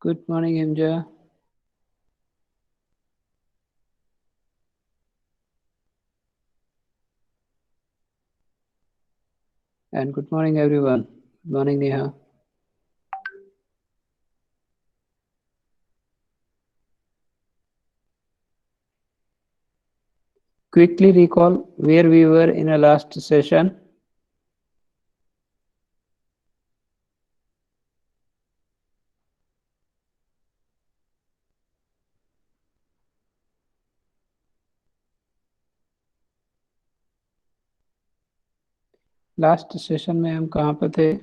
Good morning, Himja. And good morning, everyone. Good morning, Neha. Quickly recall where we were in our last session. Last session में हम कहाँ पे थे?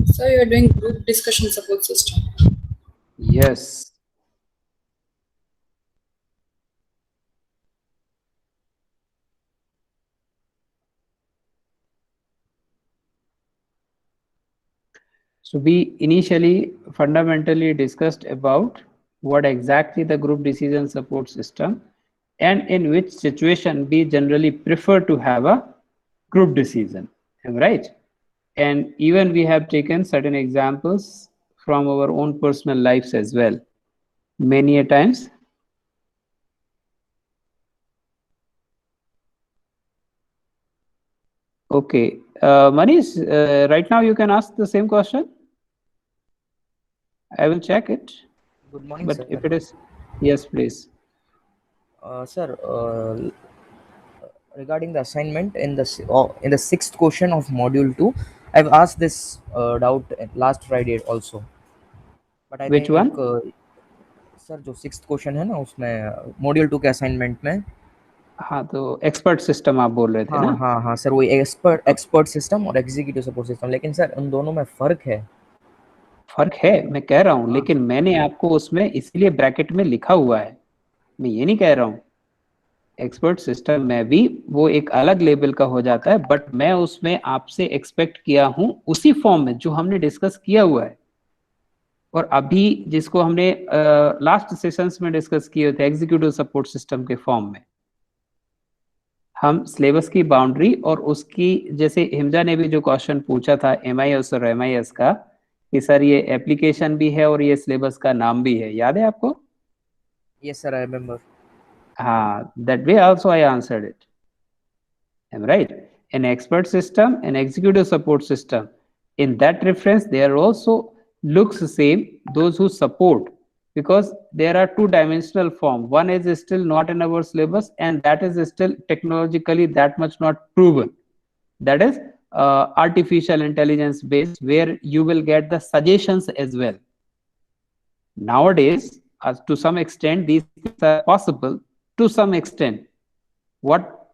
So you are doing group discussion support system. Yes. So we initially fundamentally discussed about what exactly the group decision support system and in which situation we generally prefer to have a group decision, right? And even we have taken certain examples from our own personal lives as well. Many a times. Okay. Manish, right now you can ask the same question. I will check it. Good morning, But sir. if it is, yes, please. Sir, regarding the assignment in the sixth question of module 2, I've asked this doubt last Friday also. But I Which think, one? Sir जो sixth question है ना उसमें module 2 के assignment में, हाँ तो expert system आप बोल रहे थे ना? हाँ सर, वही एक्सपर्ट सिस्टम और एग्जीक्यूटिव सपोर्ट सिस्टम, लेकिन सर उन दोनों में फर्क है। फर्क है, मैं कह रहा हूँ, लेकिन मैंने आपको उसमें इसलिए ब्रैकेट में लिखा हुआ है, मैं ये नहीं कह रहा हूँ। एक्सपर्ट सिस्टम में भी वो एक अलग लेवल का हो जाता है, बट मैं उसमें आपसे एक्सपेक्ट किया हूँ उसी फॉर्म में जो हमने डिस्कस किया हुआ है और अभी जिसको हमने लास्ट सेशंस में डिस्कस किए थे एग्जीक्यूटिव सपोर्ट सिस्टम के फॉर्म में। हम सिलेबस की बाउंड्री और उसकी, जैसे हिमजा ने भी जो क्वेश्चन पूछा था MIS और MIS का, कि सर ये एप्लीकेशन भी है और ये सिलेबस का नाम भी है, याद है आपको? Yes sir, I remember. हाँ, that way also I answered it. Am I right? An expert system, an executive support system. In that reference, they are also looks the same, those who support, because there are two-dimensional form. One is still not in our syllabus, and that is still technologically that much not proven. That is artificial intelligence based, where you will get the suggestions as well. Nowadays, to some extent, these things are possible. To some extent, what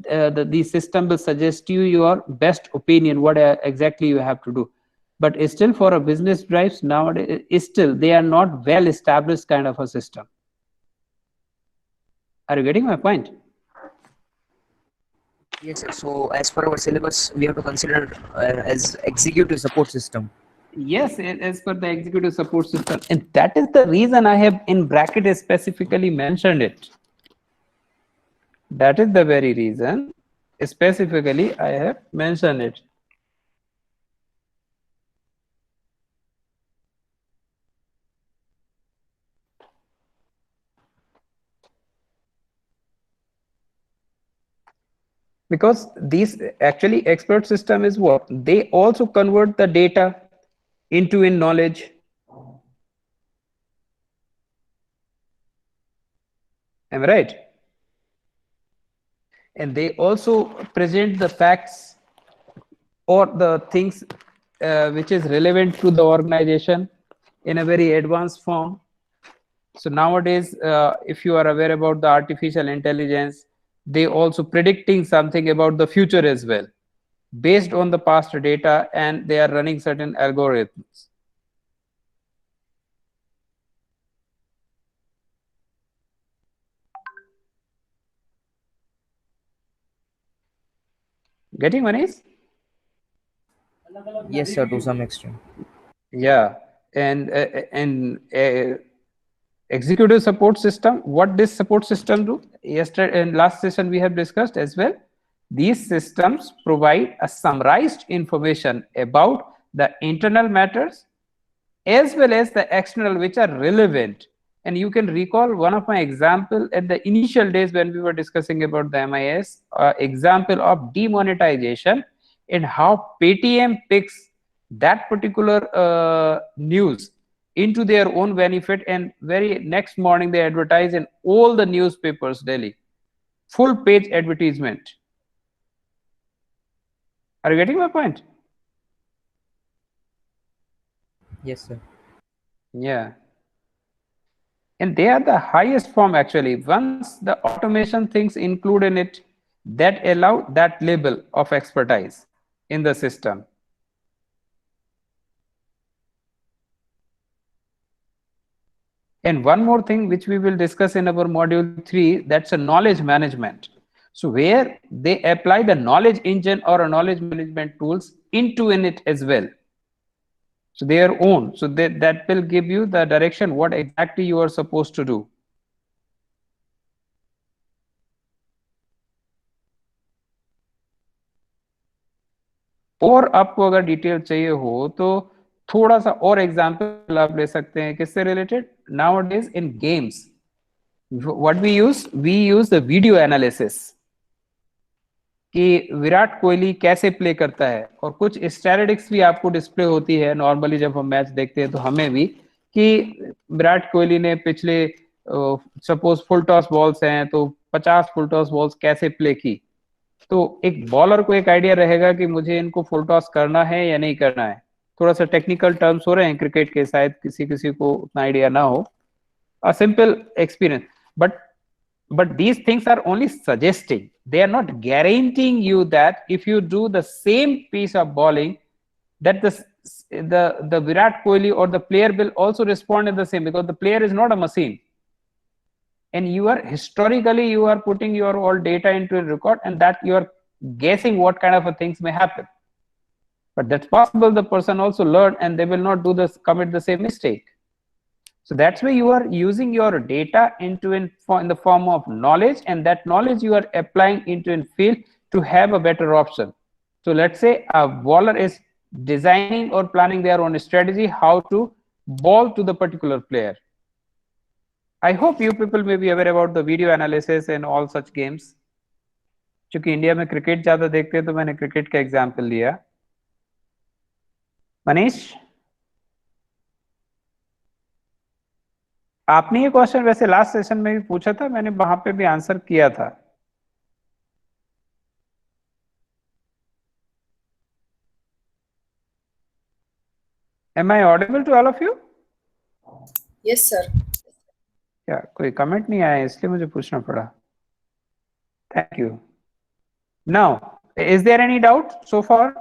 the system will suggest you your best opinion, what exactly you have to do. But still, for a business drives nowadays, still they are not well established kind of a system. Are you getting my point? Yes sir, so as per our syllabus we have to consider as executive support system. Yes, as per the executive support system, and that is the reason I have in bracket specifically mentioned it. That is the very reason specifically I have mentioned it. Because these actually expert system is what? They also convert the data into in knowledge. Am I right? And they also present the facts or the things which is relevant to the organization in a very advanced form. So nowadays, if you are aware about the artificial intelligence, they also predicting something about the future as well, based on the past data, and they are running certain algorithms. Getting Manish? Yes sir, to some extent. Yeah, and executive support system. What this support system do? Yesterday in last session we have discussed as well. These systems provide a summarized information about the internal matters as well as the external which are relevant. And you can recall one of my example at the initial days when we were discussing about the MIS example of demonetization and how Paytm picks that particular news into their own benefit, and very next morning they advertise in all the newspapers daily, full page advertisement. Are you getting my point? Yes, sir. Yeah. And they are the highest form actually. Once the automation things include in it, that allow that level of expertise in the system. And one more thing which we will discuss in our module 3, that's a knowledge management. So where they apply the knowledge engine or a knowledge management tools into in it as well. So their own. So that will give you the direction what exactly you are supposed to do. और आपको अगर detail चाहिए हो तो थोड़ा सा और example आप ले सकते हैं किससे related. Nowadays in games, what we use the video analysis कि विराट कोहली कैसे प्ले करता है, और कुछ स्टैटिस्टिक्स भी आपको डिस्प्ले होती है नॉर्मली जब हम मैच देखते हैं तो हमें भी, कि विराट कोहली ने पिछले सपोज फुल टॉस बॉल्स हैं तो 50 फुल टॉस बॉल्स कैसे प्ले की. तो एक बॉलर को एक आइडिया रहेगा कि मुझे इनको फुल टॉस करना है या नहीं करना है. थोड़ा सा टेक्निकल टर्म्स हो रहे हैं क्रिकेट के, शायद किसी को उतना आइडिया ना हो. A simple experience, but these things are only suggesting. They are not guaranteeing you that if you do the same piece of bowling, that the Virat Kohli or the player will also respond in the same, because the player is not a machine. And you are historically you are putting your all data into a record, and that you are guessing what kind of a things may happen. But that's possible the person also learn and they will not do this, commit the same mistake. So that's why you are using your data into in the form of knowledge, and that knowledge you are applying into a field to have a better option. So let's say a bowler is designing or planning their own strategy how to bowl to the particular player. I hope you people may be aware about the video analysis and all such games. क्योंकि India में cricket ज्यादा देखते हैं तो मैंने cricket का example लिया. मनीष, आपने ये क्वेश्चन वैसे लास्ट सेशन में भी पूछा था, मैंने वहां पे भी आंसर किया था. Am I audible to all of you? Yes, sir. क्या कोई कमेंट नहीं आया इसलिए मुझे पूछना पड़ा. Thank you. Now is there any doubt so far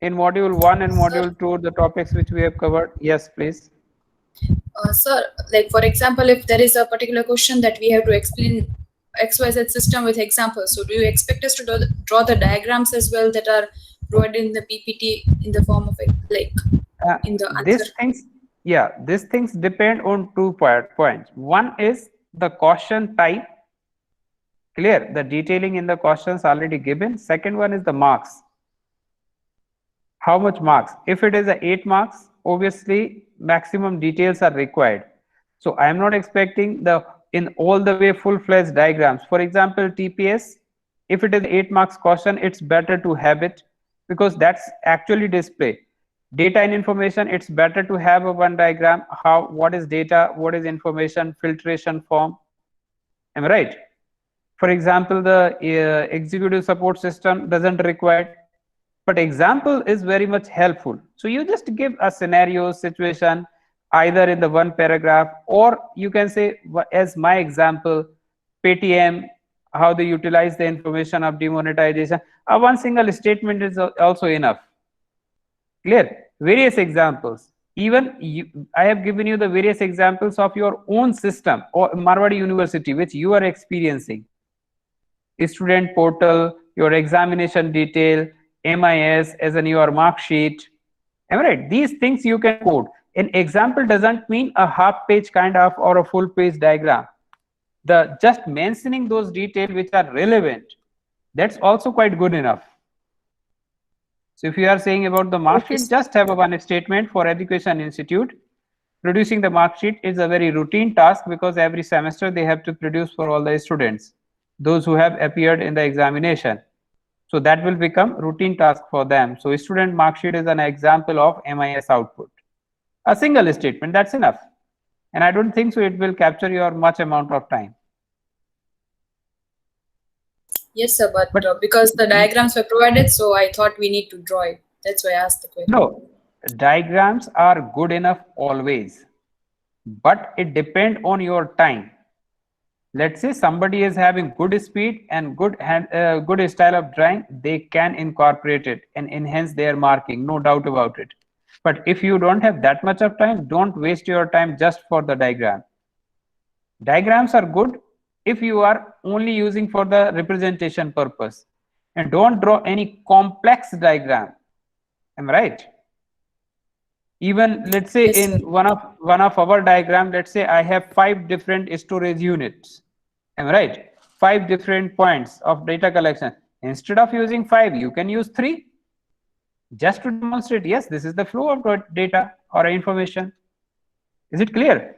in module 1 and module 2 the topics which we have covered? Yes, please. Sir, like for example, if there is a particular question that we have to explain XYZ system with examples, so do you expect us to draw the diagrams as well that are provided in the PPT in the form of like in the answer? These things depend on two points. One is the question type. Clear? The detailing in the questions already given. Second one is the marks. How much marks? If it is a 8 marks, obviously maximum details are required. So I am not expecting in all the way full-fledged diagrams. For example, TPS, if it is 8 marks question, it's better to have it because that's actually display. Data and information, it's better to have a one diagram. What is data, what is information, filtration form. Am I right? For example, the executive support system doesn't require, but example is very much helpful. So you just give a scenario situation either in the one paragraph, or you can say as my example, Paytm, how they utilize the information of demonetization. One single statement is also enough. Clear? Various examples. Even I have given you the various examples of your own system or Marwadi University which you are experiencing. Student portal, your examination detail, MIS as in your mark sheet. Am I right? These things you can code. An example doesn't mean a half page kind of or a full page diagram. Just mentioning those details which are relevant, that's also quite good enough. So if you are saying about the mark Okay, sheet, just have a one statement for Education Institute. Producing the mark sheet is a very routine task because every semester they have to produce for all the students, those who have appeared in the examination. So that will become routine task for them. So student mark sheet is an example of MIS output. A single statement, that's enough. And I don't think so it will capture your much amount of time. Yes, sir, but because the diagrams were provided, so I thought we need to draw it. That's why I asked the question. No, diagrams are good enough always, but it depends on your time. Let's say somebody is having good speed and good style of drawing, they can incorporate it and enhance their marking, no doubt about it. But if you don't have that much of time, don't waste your time just for the diagram. Diagrams are good if you are only using for the representation purpose, and don't draw any complex diagram. Am I right? Even let's say Yes, in sir. one of our diagram, let's say I have 5 different storage units. Am I right? 5 different points of data collection. Instead of using 5, you can use 3 just to demonstrate, yes, this is the flow of data or information. Is it clear?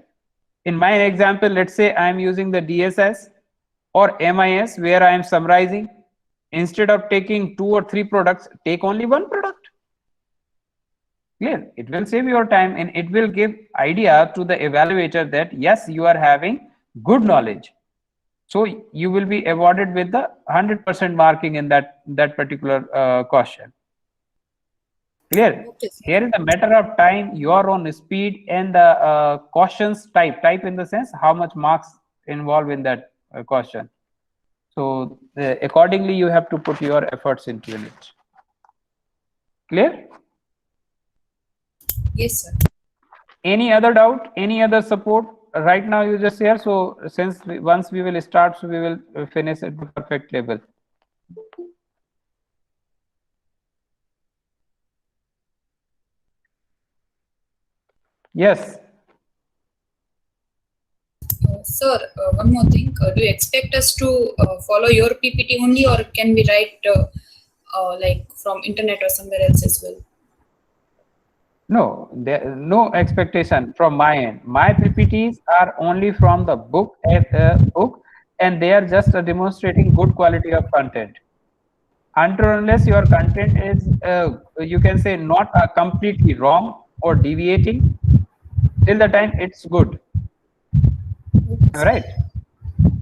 In my example, let's say I am using the DSS or MIS where I am summarizing. Instead of taking 2 or 3 products, take only 1 product. Clear? It will save your time and it will give idea to the evaluator that yes, you are having good knowledge. So you will be awarded with the 100% marking in that particular question. Clear? Okay, sir. Here is a matter of time, your own speed, and the questions type in the sense how much marks involved in that question. So accordingly, you have to put your efforts into it. Clear? Yes, sir. Any other doubt? Any other support? Right now, you just share. So since once we will start, so we will finish at the perfect level. Yes. Sir, one more thing. Do you expect us to follow your PPT only, or can we write like from internet or somewhere else as well? No, there no expectation from my end. My PPTs are only from the book, and they are just demonstrating good quality of content. Until unless your content is, you can say, not completely wrong or deviating, till the time it's good. All right.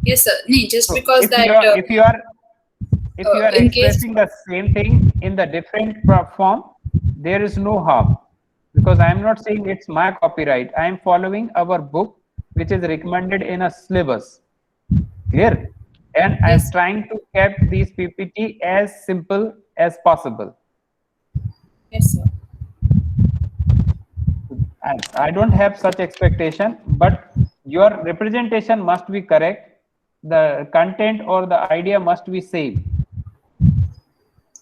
Yes, sir. No, just So because if that you are in case expressing the same thing in the different form, there is no harm, because I am not saying it's my copyright. I am following our book, which is recommended in a syllabus. Clear? And I am yes, trying to keep these PPT as simple as possible. yes, sir. I don't have such expectation, but your representation must be correct. The content or the idea must be same.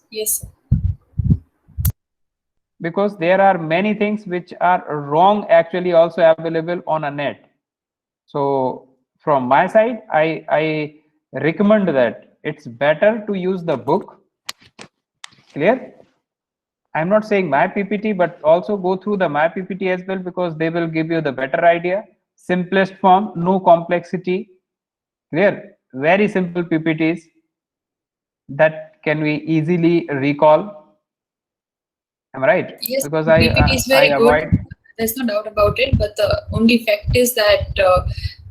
Yes, sir. Because there are many things which are wrong actually also available on a net. So from my side, I recommend that it's better to use the book. Clear? I'm not saying my PPT, but also go through the my PPT as well, because they will give you the better idea. Simplest form, no complexity. Clear? Very simple PPTs that can be easily recall. Am I right? Yes, Because the PPT is very good. avoid. There's no doubt about it. But the only fact is that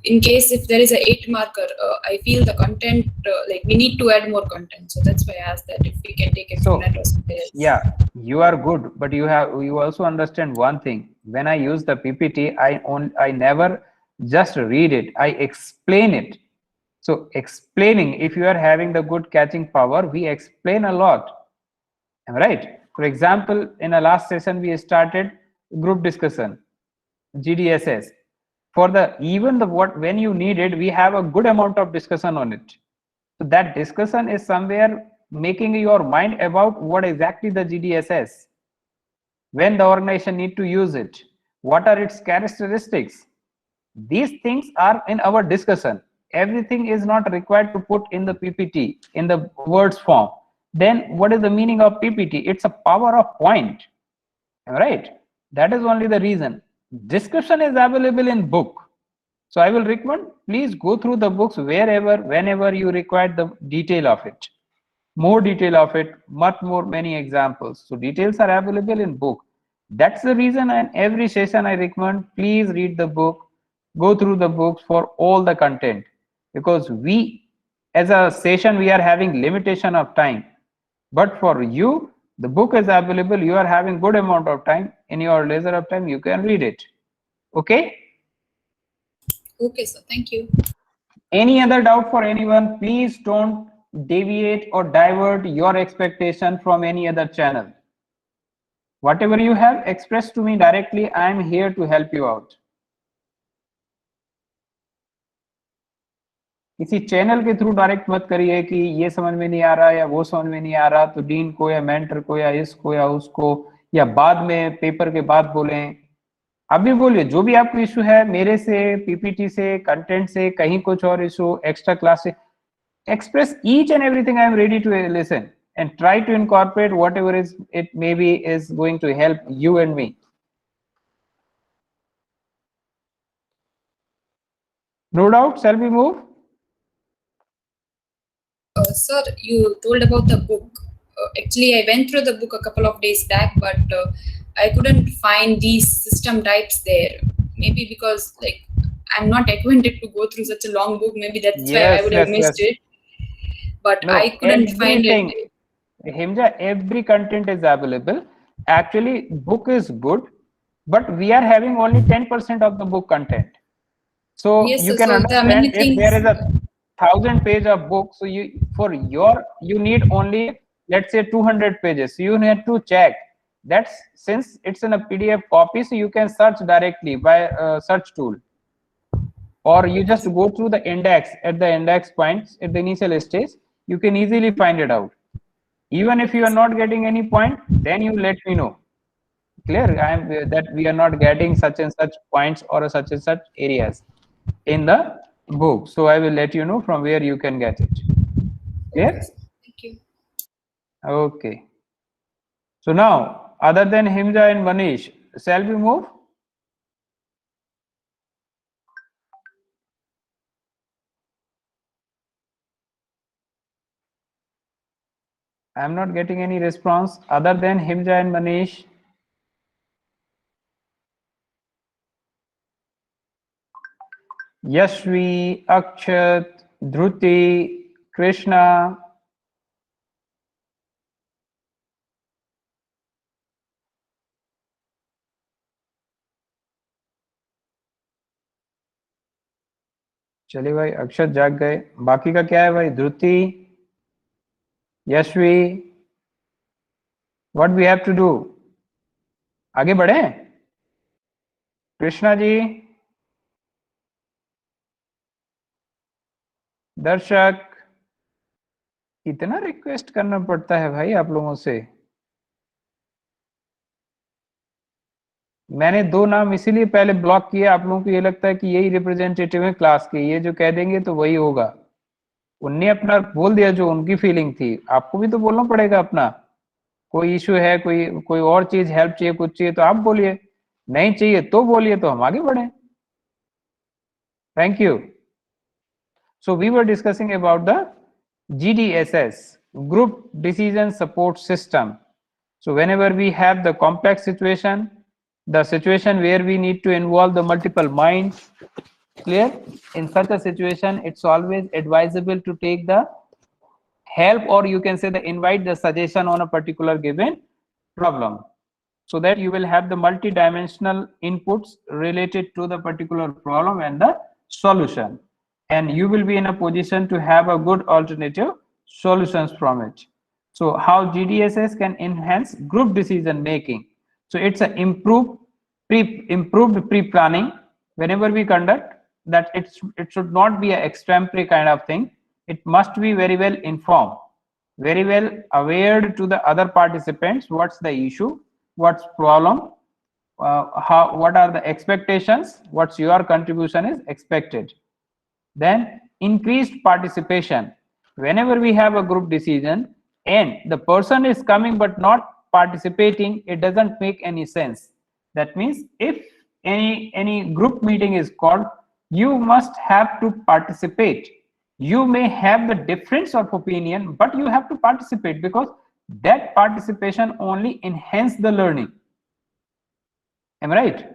in case if there is a 8 marker, I feel the content like we need to add more content. So that's why I asked that if we can take it from net or somewhere else. Yeah, you are good, but you also understand one thing. When I use the PPT, I never just read it. I explain it. So explaining, if you are having the good catching power, we explain a lot. Am I right? For example, in a last session, we started group discussion, GDSS. For the even the what when you need it, we have a good amount of discussion on it. So that discussion is somewhere making your mind about what exactly the GDSS, when the organization need to use it, what are its characteristics. These things are in our discussion. Everything is not required to put in the PPT in the words form. Then what is the meaning of PPT? It's a power of point, right? That is only the reason. Description is available in book. So I will recommend, please go through the books wherever, whenever you require the detail of it, more detail of it, much more, many examples. So details are available in book. That's the reason, and every session I recommend, please read the book, go through the books for all the content, because we, as a session, we are having limitation of time. But for you, the book is available, you are having good amount of time, in your leisure of time, you can read it. Okay? Okay, sir. Thank you. Any other doubt for anyone? Please don't deviate or divert your expectation from any other channel. Whatever you have, express to me directly. I am here to help you out. किसी channel के through direct मत करिए कि ये समझ में नहीं आ रहा या वो समझ में नहीं आ रहा, तो डीन को या मेंटर को या इसको या उसको, या बाद में पेपर के बाद बोलें। अभी बोलिए जो भी आपको इशू है, मेरे से, पीपीटी से, कंटेंट से, कहीं कुछ और इशू, एक्स्ट्रा क्लास से, express each and everything. I am ready to listen and try to incorporate whatever is it maybe is going to help you and me. No doubt. Shall we move? Sir, you told about the book. Actually, I went through the book a couple of days back, but I couldn't find these system types there. Maybe because like I'm not acquainted to go through such a long book. Maybe that's why I would have missed it. But no, I couldn't find it. Himja, every content is available. Actually, book is good, but we are having only 10% of the book content. So yes, you can understand if there is a 1000 page of book, so you need only, let's say, 200 pages. So you need to check. That's since it's in a PDF copy, so you can search directly by search tool, or you just go through the index at the index points at the initial stage. You can easily find it out. Even if you are not getting any point, then you let me know. Clear? I am that we are not getting such and such points or such and such areas in the book. So I will let you know from where you can get it. Clear? Thank you. Okay. So now, other than Himja and Manish, shall we move? I am not getting any response other than Himja and Manish. Yashvi, Akshat, Dhruti, Krishna. चलिए भाई, अक्षत जाग गए, बाकी का क्या है भाई? Dhruti, Yashvi, what we have to do? आगे बढ़े? कृष्णा जी, दर्शक, इतना रिक्वेस्ट करना पड़ता है भाई आप लोगों से। मैंने 2 नाम इसीलिए पहले ब्लॉक किए, आप लोगों को ये लगता है कि यही रिप्रेजेंटेटिव है क्लास के, ये जो कह देंगे तो वही होगा। उनने अपना बोल दिया जो उनकी फीलिंग थी, आपको भी तो बोलना पड़ेगा अपना। कोई इशू है, कोई और चीज हेल्प चाहिए, कुछ चाहिए तो आप बोलिए, नहीं चाहिए तो बोलिए, तो हम आगे बढ़े। Thank you. So we were discussing about the GDSS, Group Decision Support System. So whenever we have the complex situation, the situation where we need to involve the multiple minds, clear? In such a situation, it's always advisable to take the help, or you can say the invite the suggestion on a particular given problem, so that you will have the multi-dimensional inputs related to the particular problem and the solution, and you will be in a position to have a good alternative solutions from it. So how GDSS can enhance group decision making? So it's an improved pre-planning. Whenever we conduct that, it should not be an extempore kind of thing. It must be very well informed, very well aware to the other participants, what's the issue, what's problem, what are the expectations, what's your contribution is expected. Then increased participation. Whenever we have a group decision, and the person is coming but not participating, it doesn't make any sense. That means if any group meeting is called, you must have to participate. You may have the difference of opinion, but you have to participate, because that participation only enhance the learning. Am I right?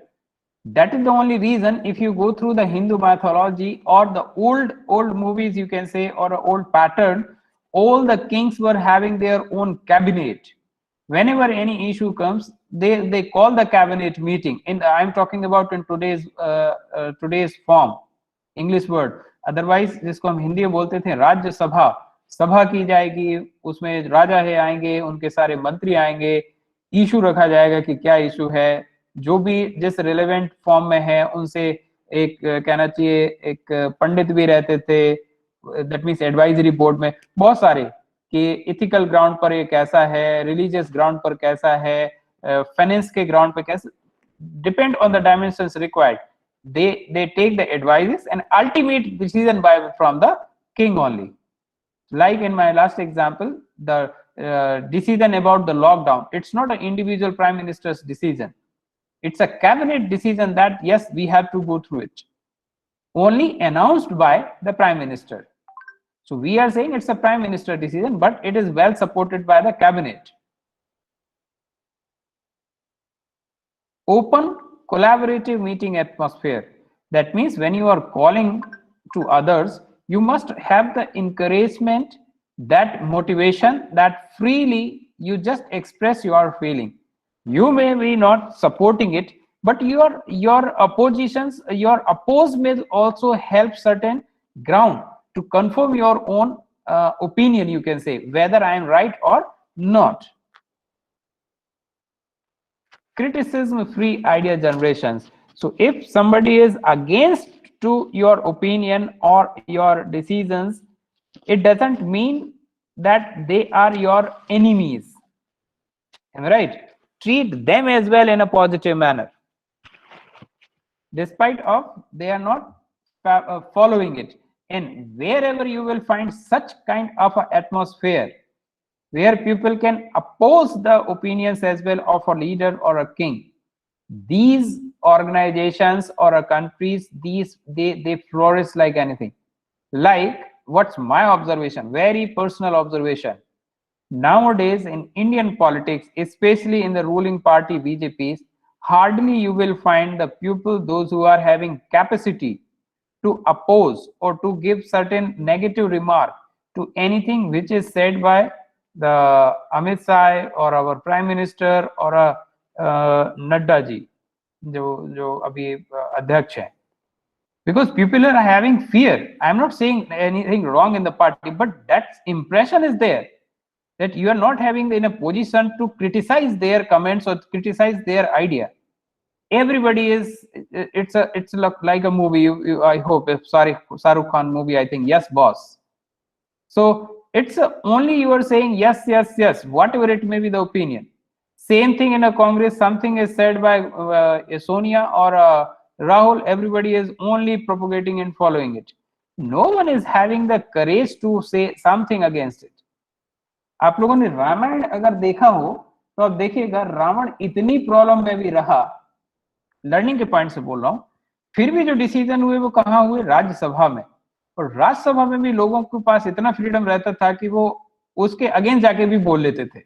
That is the only reason. If you go through the Hindu mythology or the old movies, you can say, or an old pattern, all the kings were having their own cabinet. Whenever any issue comes, they call the cabinet meeting. I'm talking about in today's form, English word. Otherwise, जिसको हम हिंदी में बोलते थे राज्य सभा, सभा की जाएगी, उसमें राजा है आएंगे, उनके सारे मंत्री आएंगे, इशू रखा जाएगा कि क्या इशू है, जो भी जिस रिलेवेंट फॉर्म में है उनसे एक कहना चाहिए एक पंडित भी रहते थे, दैट मीन्स एडवाइजरी बोर्ड में बहुत सारे, कि इथिकल ग्राउंड पर ये कैसा है, रिलीजियस ग्राउंड पर कैसा है, फाइनेंस के ग्राउंड पर कैसा, depend on the dimensions required, they take the advices and ultimate decision from the king only. Like in my last example, the decision about the lockdown, it's not an individual prime minister's decision, it's a cabinet decision that yes, we have to go through it, only announced by the prime minister. So we are saying it's a prime minister decision, but it is well supported by the cabinet. Open collaborative meeting atmosphere. That means when you are calling to others, you must have the encouragement, that motivation, that freely you just express your feeling. You may be not supporting it, but your oppositions, your opposed may also help certain ground to confirm your own opinion, you can say, whether I am right or not. Criticism free idea generations. So if somebody is against to your opinion or your decisions, it doesn't mean that they are your enemies. Am I right? Treat them as well in a positive manner, despite of they are not following it. And wherever you will find such kind of an atmosphere where people can oppose the opinions as well of a leader or a king, these organizations or countries, they flourish like anything. Like, what's my observation, very personal observation, nowadays in Indian politics, especially in the ruling party BJP, hardly you will find the people, those who are having capacity to oppose or to give certain negative remark to anything which is said by the Amit Shah or our Prime Minister or Nadda ji, जो अभी अध्यक्ष है. Because people are having fear. I am not saying anything wrong in the party, but that impression is there that you are not having in a position to criticize their comments or criticize their idea. Everybody is, it's like a movie. I hope, if Shahrukh Khan movie, I think, Yes Boss. So it's only you are saying yes, yes, yes, whatever it may be the opinion. Same thing in a Congress, something is said by Sonia or Rahul, everybody is only propagating and following it. No one is having the courage to say something against it. आप लोगों ने रामायण अगर देखा हो तो आप देखिएगा, रावण इतनी प्रॉब्लम में भी रहा, लर्निंग के पॉइंट से बोल रहा हूं, फिर भी जो डिसीजन हुए वो कहाँ हुए, राज्यसभा में. और राज्यसभा में भी लोगों के पास इतना फ्रीडम रहता था कि वो उसके अगेंस्ट जाके भी बोल लेते थे.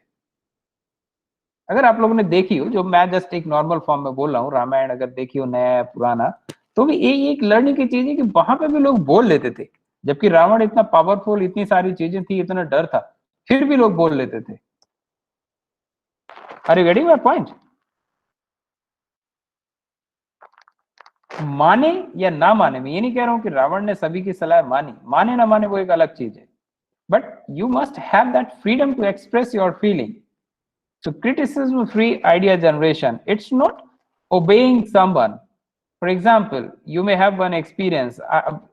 अगर आप लोगों ने देखी हो, जो मैं जस्ट एक नॉर्मल फॉर्म में बोल रहा हूँ, रामायण अगर देखी हो नया पुराना, तो भी ये एक लर्निंग की चीज है कि वहां पे भी लोग बोल लेते थे, जबकि रावण इतना पावरफुल, इतनी सारी चीजें थी, इतना डर था, फिर भी लोग बोल लेते थे. Are you getting my point? माने या ना माने, मैं ये नहीं कह रहा हूं कि रावण ने सभी की सलाह मानी, माने ना माने वो एक अलग चीज है, but you must have that freedom to express your feeling. So criticism free idea generation, it's not obeying someone. For example, you may have one experience,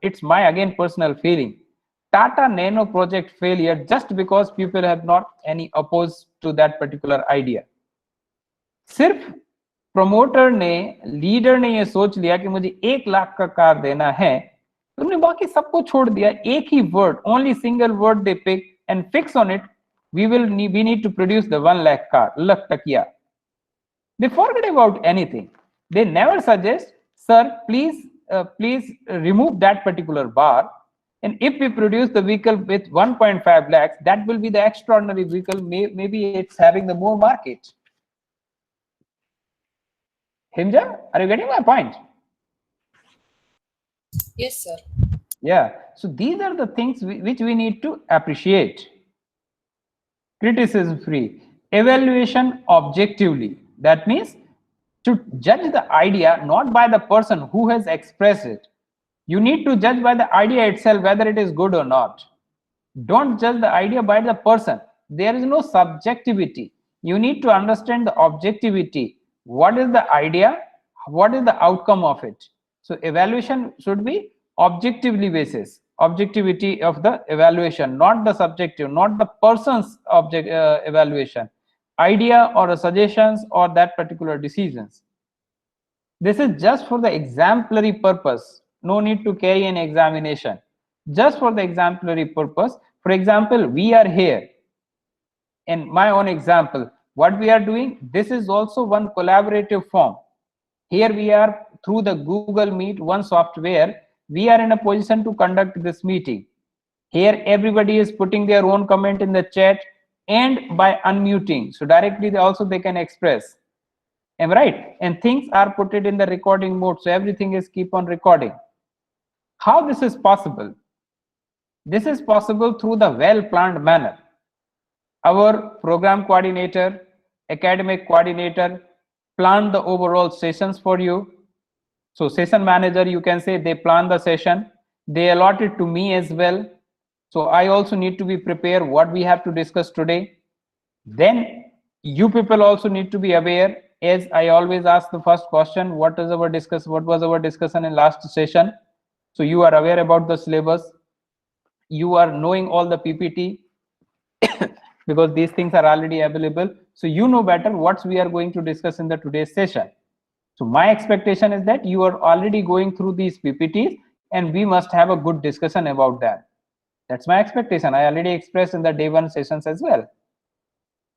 it's my again personal feeling, Tata Nano project failure just because people have not any opposed to that particular idea. सिर्फ promoter ने, leader ने ये सोच लिया कि मुझे 1 लाख का car देना है, तो उन्होंने बाकी सबको छोड़ दिया. एक ही word, only single word they pick and fix on it, we need to produce the 1 lakh car, lakh takiya. They forget about anything. They never suggest, sir, please remove that particular bar. And if we produce the vehicle with 1.5 lakhs, that will be the extraordinary vehicle. Maybe it's having the more market. Himja, are you getting my point? Yes, sir. Yeah. So these are the things which we need to appreciate. Criticism free. Evaluation objectively. That means to judge the idea not by the person who has expressed it. You need to judge by the idea itself whether it is good or not. Don't judge the idea by the person. There is no subjectivity. You need to understand the objectivity. What is the idea? What is the outcome of it? So evaluation should be objectively basis. Objectivity of the evaluation, not the subjective, not the person's evaluation, idea or suggestions or that particular decisions. This is just for the exemplary purpose. No need to carry an examination. Just for the exemplary purpose. For example, we are here. In my own example, what we are doing, this is also one collaborative form. Here we are through the Google Meet, one software, we are in a position to conduct this meeting. Here everybody is putting their own comment in the chat and by unmuting. So directly they can express. Am I right? And things are put it in the recording mode. So everything is keep on recording. How this is possible? This is possible through the well-planned manner. Our program coordinator, academic coordinator plan the overall sessions for you. So session manager, you can say they plan the session. They allot it to me as well. So I also need to be prepared what we have to discuss today. Then you people also need to be aware, as I always ask the first question, what was our discussion in last session? So you are aware about the syllabus. You are knowing all the PPT because these things are already available. So you know better what we are going to discuss in the today's session. So my expectation is that you are already going through these PPTs and we must have a good discussion about that. That's my expectation. I already expressed in the day one sessions as well.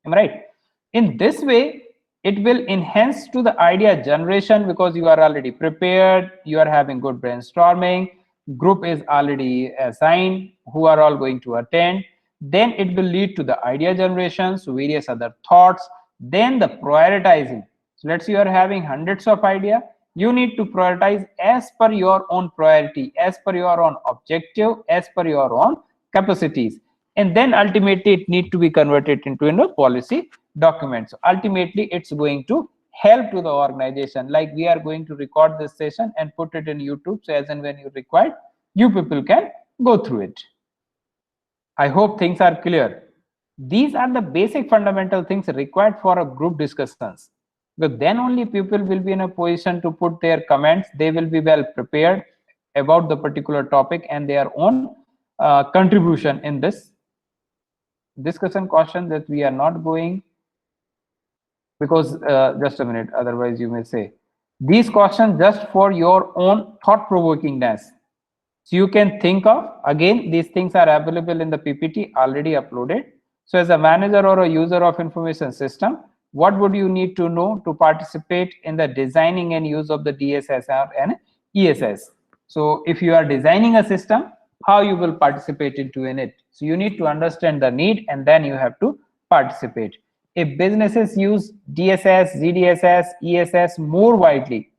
Am I right? In this way, it will enhance to the idea generation because you are already prepared, you are having good brainstorming, group is already assigned who are all going to attend. Then it will lead to the idea generation, so various other thoughts, then the prioritizing. So let's say you are having hundreds of ideas. You need to prioritize as per your own priority, as per your own objective, as per your own capacities. And then ultimately it need to be converted into a policy document. So ultimately it's going to help to the organization. Like we are going to record this session and put it in YouTube. So as and when you require, you people can go through it. I hope things are clear. These are the basic fundamental things required for a group discussions. But then only people will be in a position to put their comments. They will be well prepared about the particular topic and their own contribution in this discussion question that we are not going, because just a minute, otherwise you may say these questions just for your own thought-provokingness. So you can think of, again, these things are available in the PPT already uploaded. So as a manager or a user of information system, what would you need to know to participate in the designing and use of the DSSR and ESS? So if you are designing a system, how you will participate into in it? So you need to understand the need and then you have to participate. If businesses use DSS, ZDSS, ESS more widely,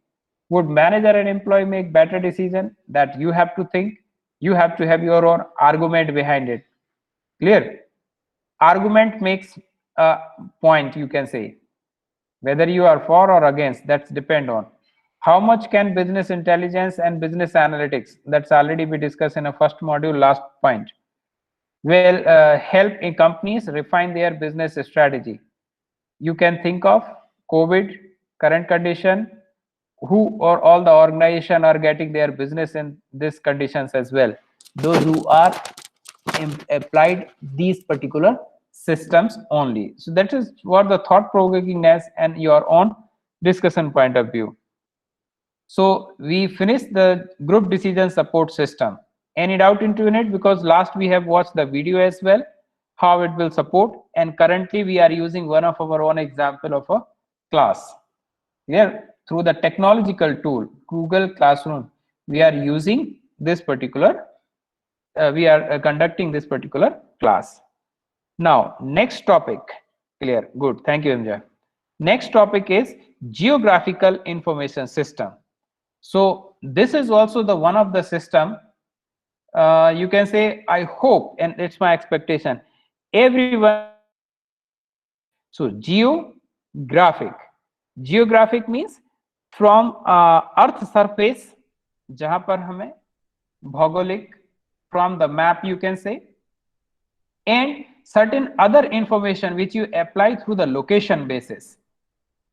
would manager and employee make better decision? That you have to think. You have to have your own argument behind it. Clear? Argument makes a point, you can say. Whether you are for or against, that's depend on. How much can business intelligence and business analytics, that's already been discussed in a first module, last point, will help in companies refine their business strategy. You can think of COVID, current condition, who or all the organization are getting their business in these conditions as well. Those who are applied these particular systems only. So that is what the thought provokingness and your own discussion point of view. So we finished the group decision support system. Any doubt into it? Because last we have watched the video as well. how it will support, and currently we are using one of our own example of a class. Here, through the technological tool Google Classroom, we are using this particular, we are conducting this particular class. Now, next topic, clear, good, thank you, MJ. Next topic is geographical information system. So this is also the one of the system, you can say, I hope, and it's my expectation, everyone. So geographic means from earth surface, जहां पर हमें भौगोलिक, from the map you can say, and certain other information which you apply through the location basis.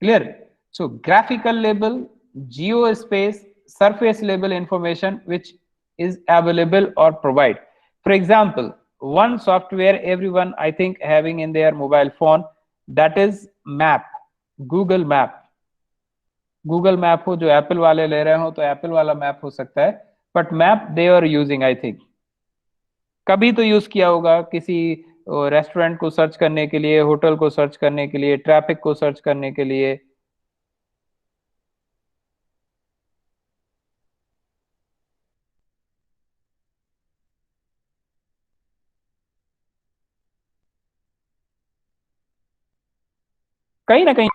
Clear? So graphical label, geospace, surface level information which is available or provide. For example, one software everyone I think having in their mobile phone, that is map, Google Map. Google Map हो जो Apple वाले ले रहे हो तो Apple वाला map हो सकता है, but map they are using, I think कभी तो यूज किया होगा किसी रेस्टोरेंट को सर्च करने के लिए, होटल को सर्च करने के लिए, ट्रैफिक को सर्च करने के लिए. कहीं ना कहीं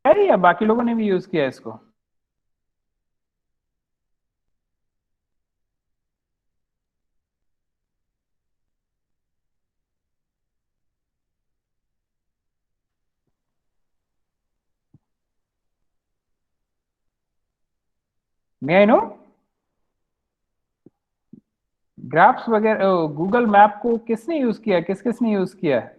है, या बाकी लोगों ने भी यूज किया इसको. मे आई नो ग्राफ्स वगैरह, गूगल मैप को किसने यूज किया, किस किसने यूज किया है?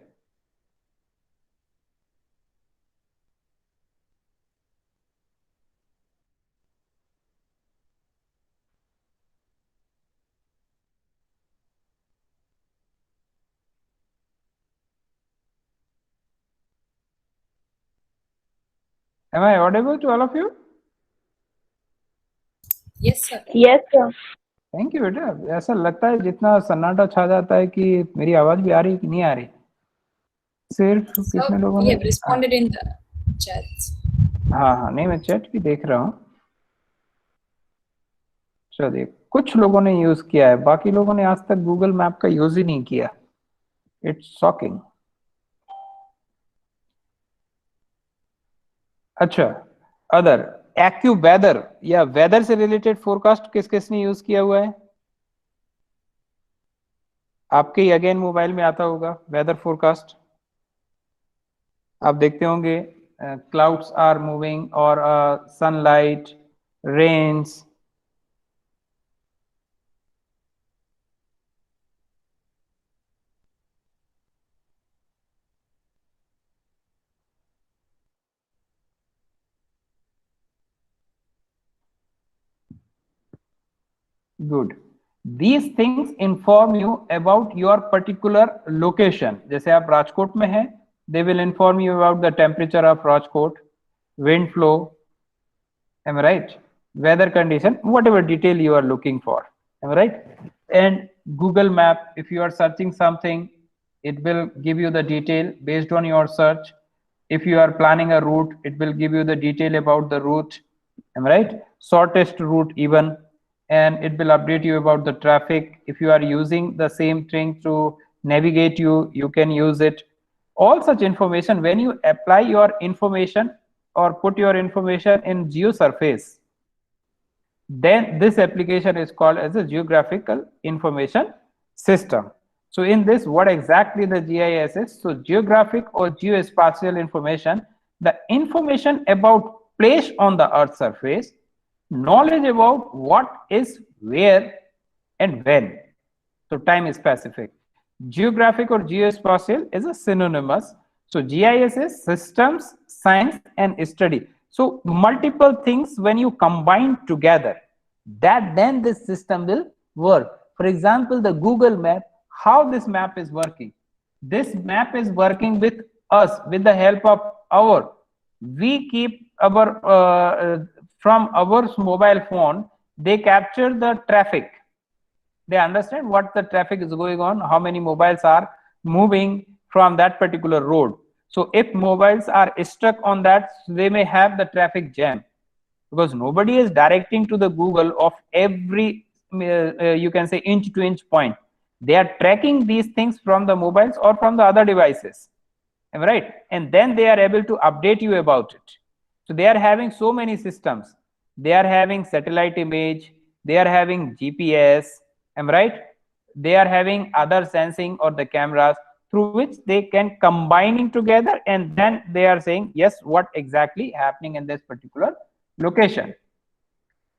Am I audible to all of you? Yes, sir. Yes, sir. Thank you बेटा. ऐसा लगता है जितना सन्नाटा छा जाता है कि मेरी आवाज भी आ रही कि नहीं आ रही. सिर्फ So, कितने लोगों we ने have responded in the chats. हाँ, नहीं मैं चैट भी देख रहा हूँ. चलिए, कुछ लोगों ने यूज किया है, बाकी लोगों ने आज तक गूगल मैप का यूज ही नहीं किया. It's shocking. अच्छा, अदर एक्यू वेदर या वेदर से रिलेटेड फोरकास्ट किस किसने यूज किया हुआ है? आपके ही अगेन मोबाइल में आता होगा वेदर फोरकास्ट. आप देखते होंगे क्लाउड्स आर मूविंग और sunlight, rains. Good. These things inform you about your particular location. जैसे आप राजकोट में हैं, they will inform you about the temperature of Rajkot, wind flow, am I right? Weather condition, whatever detail you are looking for, am I right? And Google Map, if you are searching something, it will give you the detail based on your search. If you are planning a route, it will give you the detail about the route, am I right? Shortest route even. And it will update you about the traffic. If you are using the same thing to navigate you can use it. All such information, when you apply your information or put your information in GeoSurface, then this application is called as a geographical information system. So in this, what exactly the GIS is? So geographic or geospatial information, the information about place on the Earth's surface, knowledge about what is where and when. So time is specific. Geographic or geospatial is a synonymous. So GIS is systems, science and study. So multiple things when you combine together, that then this system will work. For example, the Google map, how this map is working. This map is working with us with the help of our we keep our from our mobile phone, they capture the traffic. They understand what the traffic is going on, how many mobiles are moving from that particular road. So if mobiles are stuck on that, they may have the traffic jam, because nobody is directing to the Google of every you can say inch to inch point. They are tracking these things from the mobiles or from the other devices, right? And then they are able to update you about it. So they are having so many systems. They are having satellite image, they are having GPS, am I right? They are having other sensing or the cameras through which they can combining together, and then they are saying yes, what exactly happening in this particular location.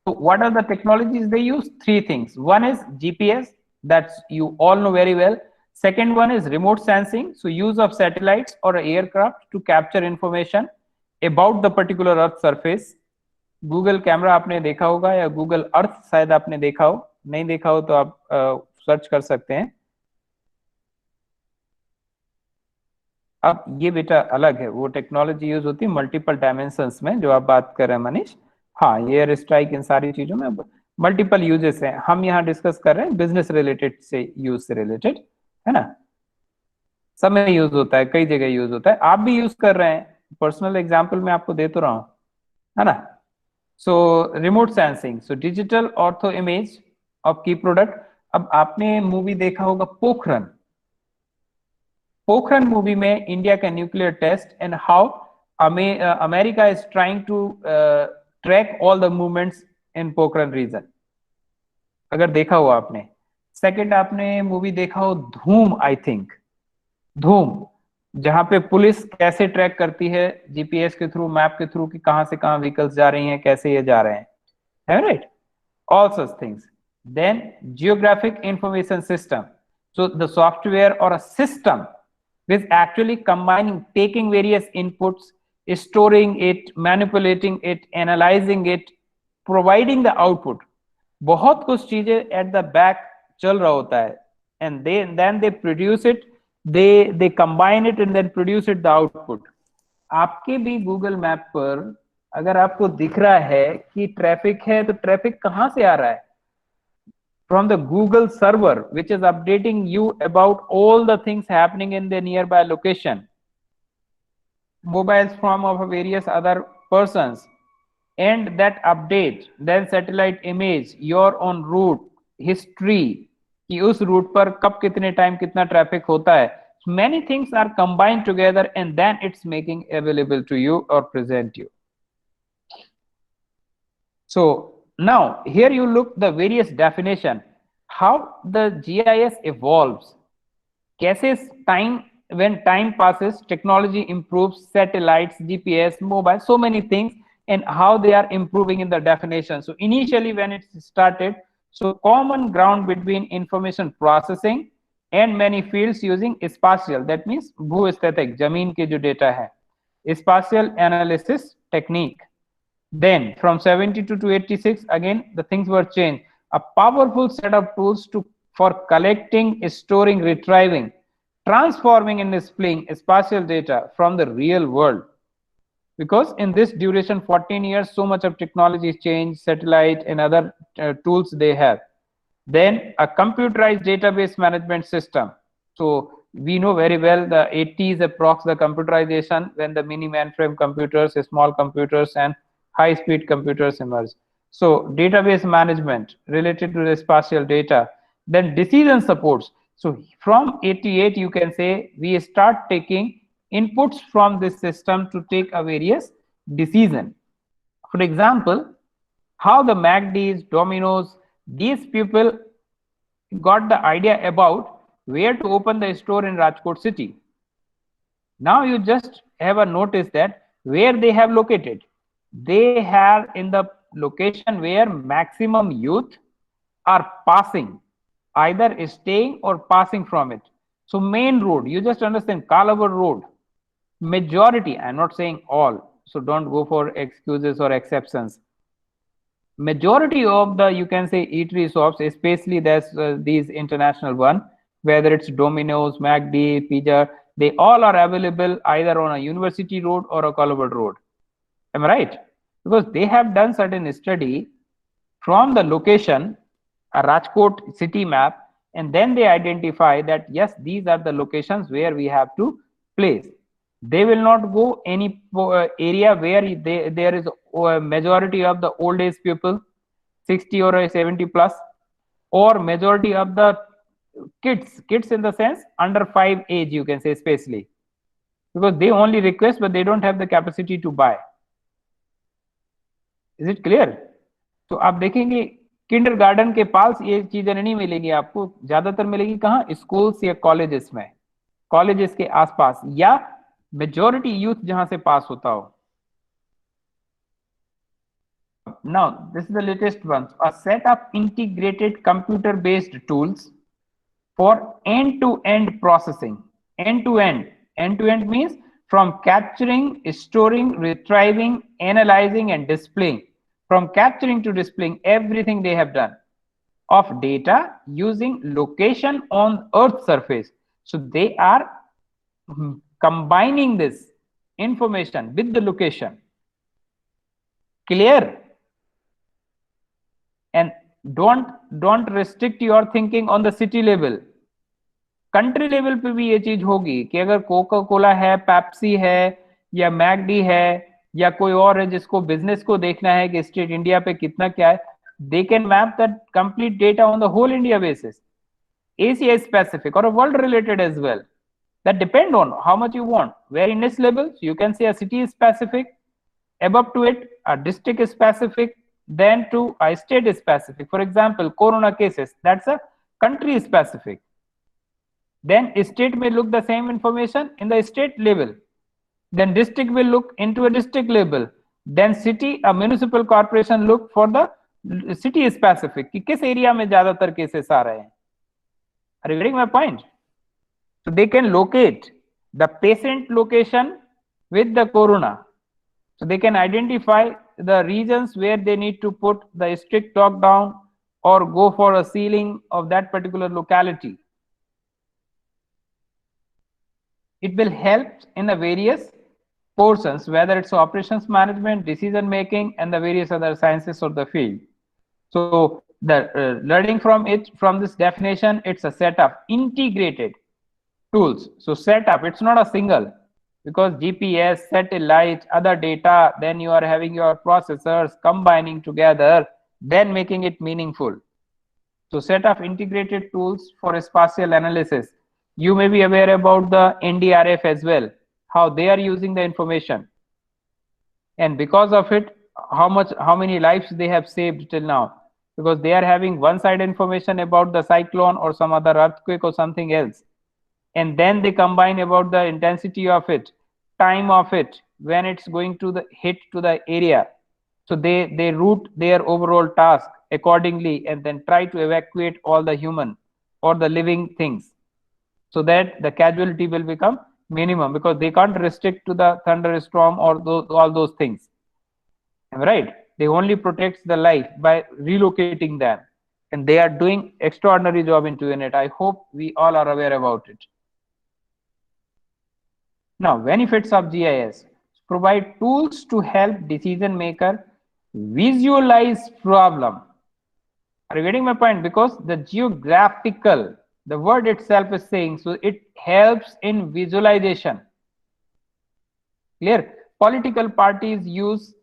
So what are the technologies they use? Three things. One is GPS, that's you all know very well. Second one is remote sensing, so use of satellites or aircraft to capture information about the particular earth surface. Google camera आपने देखा होगा, या Google Earth शायद आपने देखा हो, नहीं देखा हो तो आप सर्च कर सकते हैं. अब ये बेटा अलग है, वो टेक्नोलॉजी यूज होती है मल्टीपल डायमेंशंस में, जो आप बात कर रहे हैं मनीष. हाँ, ये एयर स्ट्राइक इन सारी चीजों में मल्टीपल यूजेस हैं. हम यहाँ डिस्कस कर रहे हैं बिजनेस रिलेटेड से, यूज से रिलेटेड, है ना. सब में यूज होता है, कई जगह यूज होता है, आप भी यूज कर रहे हैं. पर्सनल एग्जाम्पल मैं आपको दे तो रहा हूँ, है ना. So remote sensing, so digital ortho image of की प्रोडक्ट. अब आपने मूवी देखा होगा पोखरन. पोखरन मूवी में इंडिया का nuclear test and how America is trying to track all the movements in Pokhran region, अगर देखा हो आपने. सेकंड, आपने मूवी देखा हो धूम, आई थिंक धूम, जहां पे पुलिस कैसे ट्रैक करती है जीपीएस के थ्रू, मैप के थ्रू, कि कहां से कहां व्हीकल्स जा रही हैं, कैसे ये जा रहे हैं, है right. All such things. Then geographic information system, so the software or a system which actually combining, taking various inputs, storing it, manipulating it, analyzing it, providing the output. बहुत कुछ चीजें at the back चल रहा होता है, and then they produce it, they combine it and then produce it the output. आपके भी Google map पर अगर आपको दिख रहा है कि ट्रैफिक है, तो ट्रैफिक कहां से आ रहा है? From the Google server, which is updating you about all the things happening in the nearby location. Mobiles from of various other persons, and that update, then satellite image, your own route history, कि उस root पर कब कितने time कितना traffic होता है. Many things are combined together and then it's making available to you or present you. So now here you look the various definition, how the GIS evolves. कैसे time, when time passes, technology improves, satellites, GPS, mobile, so many things, and how they are improving in the definition. So initially when it started, so common ground between information processing and many fields using spatial, that means भूस्थितिक, जमीन के जो data है, spatial analysis technique. Then from 72 to 86, again the things were changed. A powerful set of tools for collecting, storing, retrieving, transforming and displaying spatial data from the real world. Because in this duration 14 years, so much of technology is changed, satellite and other tools they have. Then a computerized database management system. So we know very well the 80s approx the computerization, when the mini mainframe computers, small computers and high-speed computers emerge. So database management related to the spatial data. Then decision supports. So from 88 you can say we start taking inputs from this system to take a various decision. For example, how the MACDs, Domino's, these people got the idea about where to open the store in Rajkot city. Now you just have a notice that where they have located. They have in the location where maximum youth are passing, either staying or passing from it. So main road, you just understand, Kalabad road, majority, I'm not saying all, so don't go for excuses or exceptions. Majority of the, you can say, eatery shops, especially there's these international one, whether it's Domino's, MACD, Pizza, they all are available either on a university road or a Kalabad road. Am I right? Because they have done certain study from the location, a Rajkot city map, and then they identify that yes, these are the locations where we have to place. They will not go any area where there is a majority of the old age people, 60 or 70 plus, or majority of the kids in the sense under 5 age, you can say, especially because they only request but they don't have the capacity to buy. Is it clear? तो आप देखेंगे kindergarten के पास ये चीजें नहीं मिलेंगी आपको, ज्यादातर मिलेगी कहाँ, स्कूल्स या कॉलेजेस में, कॉलेजेस के आसपास या मेजॉरिटी यूथ जहां से पास होता हो. Now this is the latest one, a set of integrated computer based tools for end to end processing. End to end means from capturing, storing, retrieving, analyzing and displaying. From capturing to displaying everything they have done of data using location on Earth's surface. So they are combining this information with the location. Clear? And don't restrict your thinking on the city level. Country level पे भी ये चीज होगी कि अगर Coca Cola है, Pepsi है या मैकडी है या कोई और है जिसको बिजनेस को देखना है कि स्टेट इंडिया पे कितना क्या है, they can map that complete data on the whole India basis, Asia specific और world related as well. That depend on how much you want. Very niche level, so you can say a city is specific, above to it a district is specific, then to a state is specific. For example, corona cases, that's a country specific. Then state may look the same information in the state level, then district will look into a district level, then city, a municipal corporation look for the city specific कि किस area में ज्यादातर cases आ रहे हैं. Are you getting my point? So they can locate the patient location with the corona. So they can identify the regions where they need to put the strict lockdown or go for a sealing of that particular locality. It will help in the various portions, whether it's operations management, decision making, and the various other sciences of the field. So the learning from it, from this definition, it's a set of integrated tools. So setup, it's not a single, because GPS, satellite, other data, then you are having your processors combining together, then making it meaningful. So set of integrated tools for spatial analysis. You may be aware about the NDRF as well, how they are using the information, and because of it, how many lives they have saved till now, because they are having one side information about the cyclone or some other earthquake or something else, and then they combine about the intensity of it, time of it, when it's going to the hit to the area. So they route their overall task accordingly and then try to evacuate all the human or the living things, so that the casualty will become minimum, because they can't restrict to the thunderstorm or all those things, right? They only protect the life by relocating them, and they are doing extraordinary job into it. I hope we all are aware about it. Now, benefits of GIS: provide tools to help decision maker visualize problem. Are you getting my point? Because the geographical, the word itself is saying, so it helps in visualization. Clear? Political parties use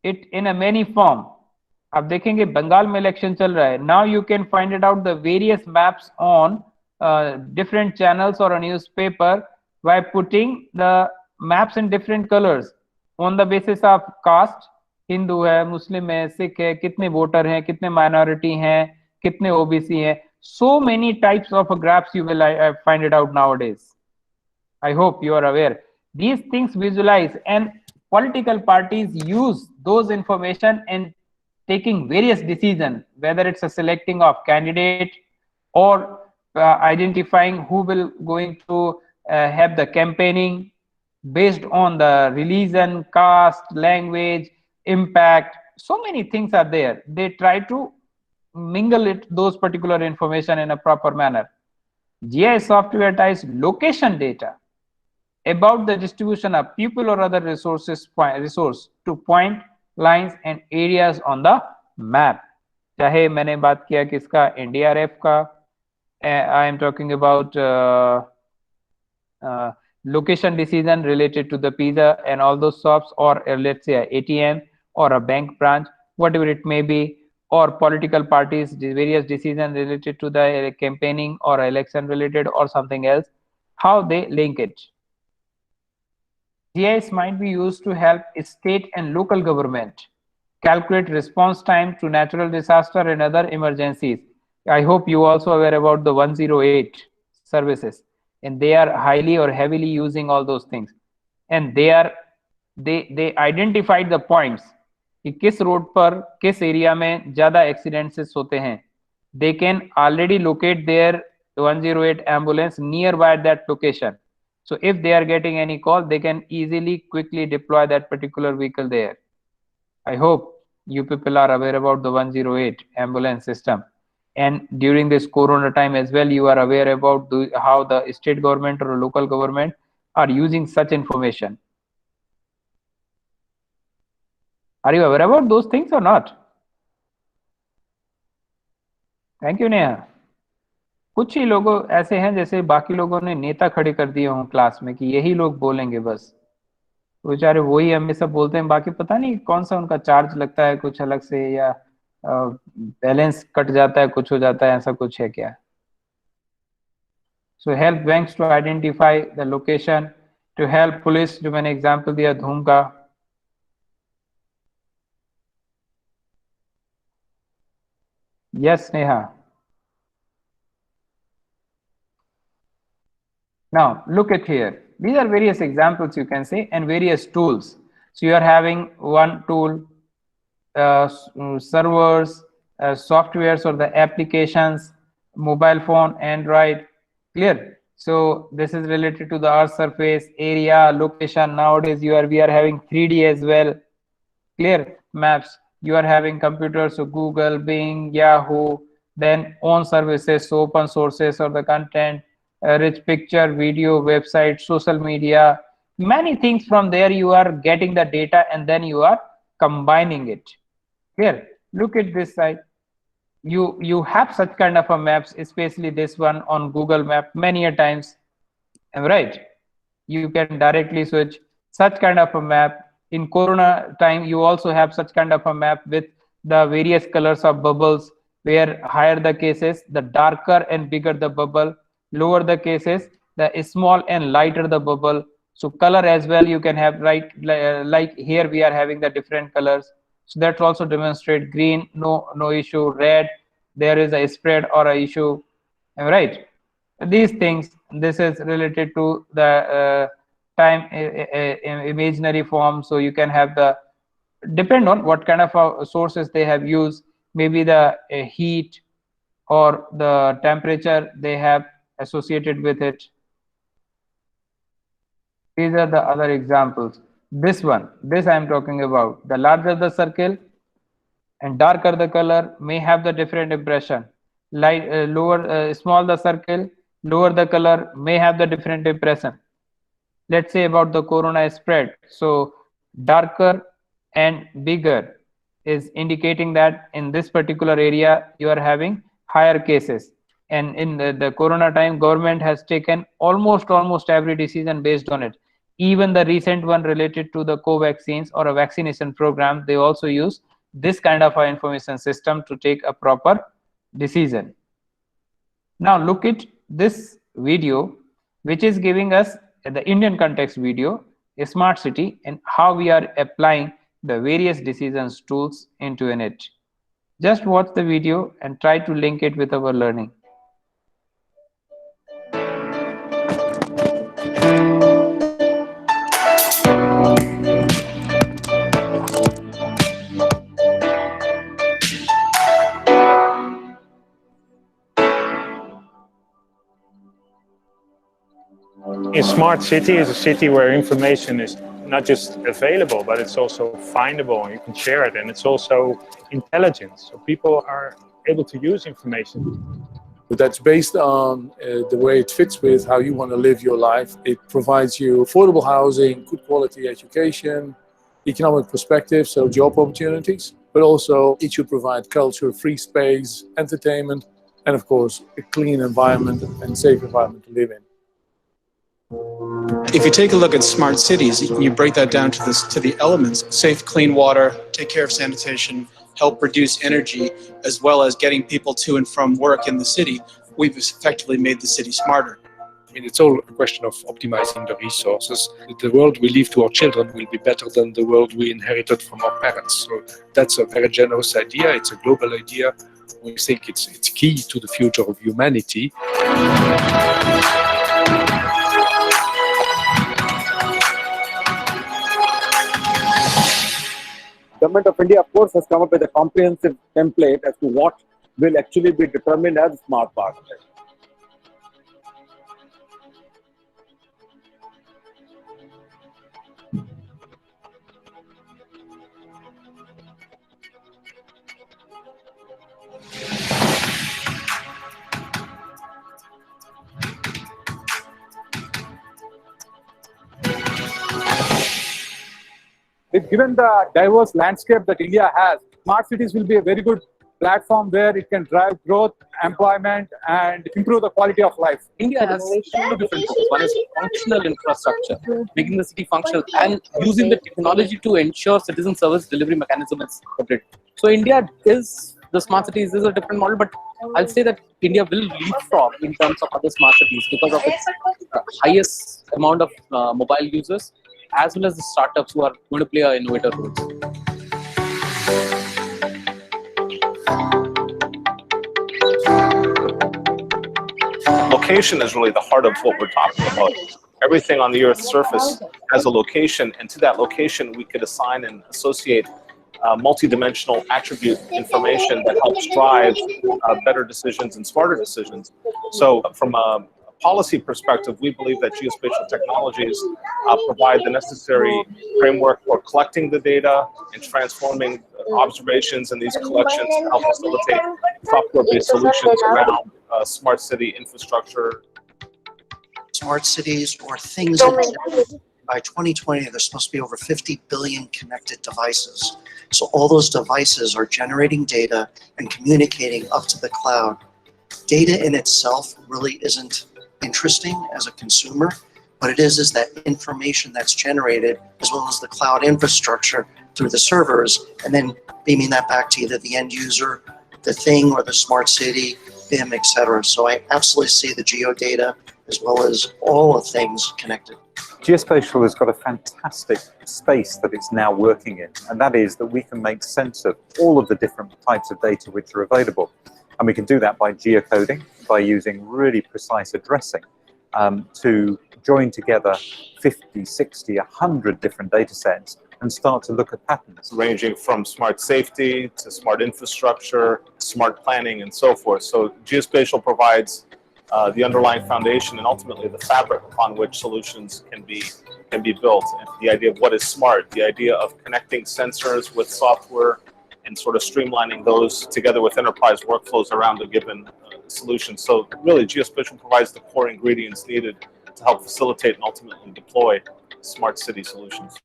it in a many form. आप देखेंगे बंगाल में election चल रहा है. Now you can find it out the various maps on different channels or a newspaper by putting the maps in different colors on the basis of caste. Hindu है, मुस्लिम है, सिख है, कितने वोटर हैं, कितने माइनॉरिटी हैं, कितने ओबीसी हैं. So many types of graphs you will find it out nowadays. I hope you are aware. These things visualize, and political parties use those information in taking various decisions, whether it's a selecting of candidate or identifying who will going to have the campaigning based on the religion, caste, language, impact. So many things are there. They try to mingle it, those particular information in a proper manner. GIS software ties location data about the distribution of people or other resource to point lines and areas on the map. चाहे मैंने बात किया किसका, NDRF का, I am talking about location decision related to the pizza and all those shops, or let's say a ATM or a bank branch, whatever it may be, or political parties, various decisions related to the campaigning or election related or something else, how they link it. GIS might be used to help state and local government calculate response time to natural disaster and other emergencies. I hope you also aware about the 108 services, and they are highly or heavily using all those things, and they identified the points कि किस road पर किस area में ज्यादा accidents होते हैं. They can already locate their 108 ambulance nearby that location. So if they are getting any call, they can easily, quickly deploy that particular vehicle there. I hope you people are aware about the 108 ambulance system. And during this Corona time as well, you are aware about how the state government or local government are using such information. Are you aware about those things or not? Thank you, Neha. कुछ ही लोग ऐसे हैं जैसे बाकी लोगों ने नेता खड़े कर दिए हों क्लास में कि यही लोग बोलेंगे बस, बेचारे वही हमें सब बोलते हैं, बाकी पता नहीं कौन सा उनका चार्ज लगता है कुछ अलग से, या बैलेंस कट जाता है, कुछ हो जाता है, ऐसा कुछ है क्या? So help banks to identify the location, to help police, जो मैंने एग्जाम्पल दिया धूम का. Yes, Neha. Now look at here. These are various examples you can say, and various tools. So you are having one tool, servers, softwares or the applications, mobile phone, Android. Clear? So this is related to the Earth surface, area, location. Nowadays we are having 3D as well. Clear? Maps. You are having computers, so Google, Bing, Yahoo, then own services, so open sources or the content, rich picture, video, website, social media, many things. From there you are getting the data and then you are combining it. Here, look at this side. You have such kind of a maps, especially this one on Google Map many a times, right? You can directly switch such kind of a map. In Corona time, you also have such kind of a map with the various colors of bubbles, where higher the cases, the darker and bigger the bubble, lower the cases, the small and lighter the bubble. So color as well you can have, right? Like here we are having the different colors. So that also demonstrate green, no issue, red, there is a spread or a issue, right? These things, this is related to the time imaginary form. So you can have the, depend on what kind of sources they have used, maybe the heat or the temperature they have associated with it. These are the other examples. This one, this I am talking about. The larger the circle and darker the color may have the different impression. Light, small the circle, lower the color may have the different impression. Let's say about the Corona spread. So darker and bigger is indicating that in this particular area you are having higher cases. And in the Corona time, government has taken almost every decision based on it. Even the recent one related to the co-vaccines or a vaccination program, they also use this kind of a information system to take a proper decision. Now look at this video, which is giving us the Indian context video, a smart city, and how we are applying the various decisions tools into it. Just watch the video and try to link it with our learning. A smart city is a city where information is not just available, but it's also findable, and you can share it, and it's also intelligent. So people are able to use information But that's based on the way it fits with how you want to live your life. It provides you affordable housing, good quality education, economic perspective, so job opportunities, but also it should provide culture, free space, entertainment, and of course, a clean environment and safe environment to live in. If you take a look at smart cities, you break that down to the elements: safe, clean water, take care of sanitation, help reduce energy, as well as getting people to and from work in the city. We've effectively made the city smarter. I mean, it's all a question of optimizing the resources. The world we leave to our children will be better than the world we inherited from our parents. So that's a very generous idea. It's a global idea. We think it's key to the future of humanity. Government of India, of course, has come up with a comprehensive template as to what will actually be determined as smart park. Given the diverse landscape that India has, smart cities will be a very good platform where it can drive growth, employment, and improve the quality of life. India has two different things. One is functional infrastructure, making the city functional, and using the technology to ensure citizen service delivery mechanism is separate. So India is, the smart cities is a different model, but I'll say that India will leapfrog in terms of other smart cities because of its highest amount of mobile users, as well as the startups who are going to play an innovator role. Location is really the heart of what we're talking about. Everything on the Earth's surface has a location, and to that location we could assign and associate multi-dimensional attribute information that helps drive better decisions and smarter decisions. So from a policy perspective, we believe that geospatial technologies provide the necessary framework for collecting the data and transforming observations in these collections to help facilitate software-based solutions around smart city infrastructure. Smart cities, or things that by 2020, there's supposed to be over 50 billion connected devices. So all those devices are generating data and communicating up to the cloud. Data in itself really isn't interesting as a consumer. What it is that information that's generated, as well as the cloud infrastructure through the servers, and then beaming that back to either the end user, the thing, or the smart city, BIM, etc. So I absolutely see the geodata as well as all the things connected. Geospatial has got a fantastic space that it's now working in, and that is that we can make sense of all of the different types of data which are available. And we can do that by geocoding, by using really precise addressing to join together 50, 60, 100 different data sets and start to look at patterns. Ranging from smart safety to smart infrastructure, smart planning, and so forth. So geospatial provides the underlying foundation and ultimately the fabric upon which solutions can be built. And the idea of what is smart, the idea of connecting sensors with software and sort of streamlining those together with enterprise workflows around a given solution. So really, geospatial provides the core ingredients needed to help facilitate and ultimately deploy smart city solutions.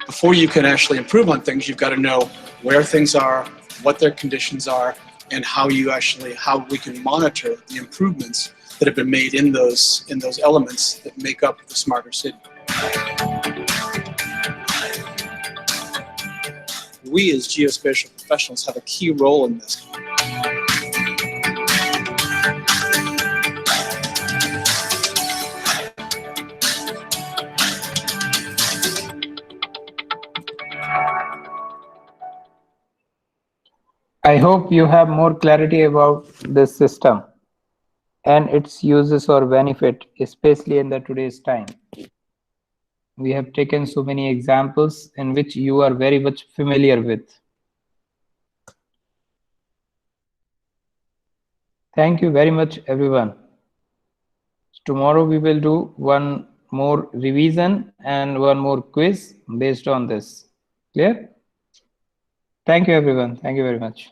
Before you can actually improve on things, you've got to know where things are, what their conditions are, and how we can monitor the improvements that have been made in those elements that make up the smarter city. We as geospatial professionals have a key role in this. I hope you have more clarity about this system and its uses or benefit, especially in the today's time. We have taken so many examples in which you are very much familiar with. Thank you very much, everyone. Tomorrow we will do one more revision and one more quiz based on this. Clear? Thank you, everyone. Thank you very much.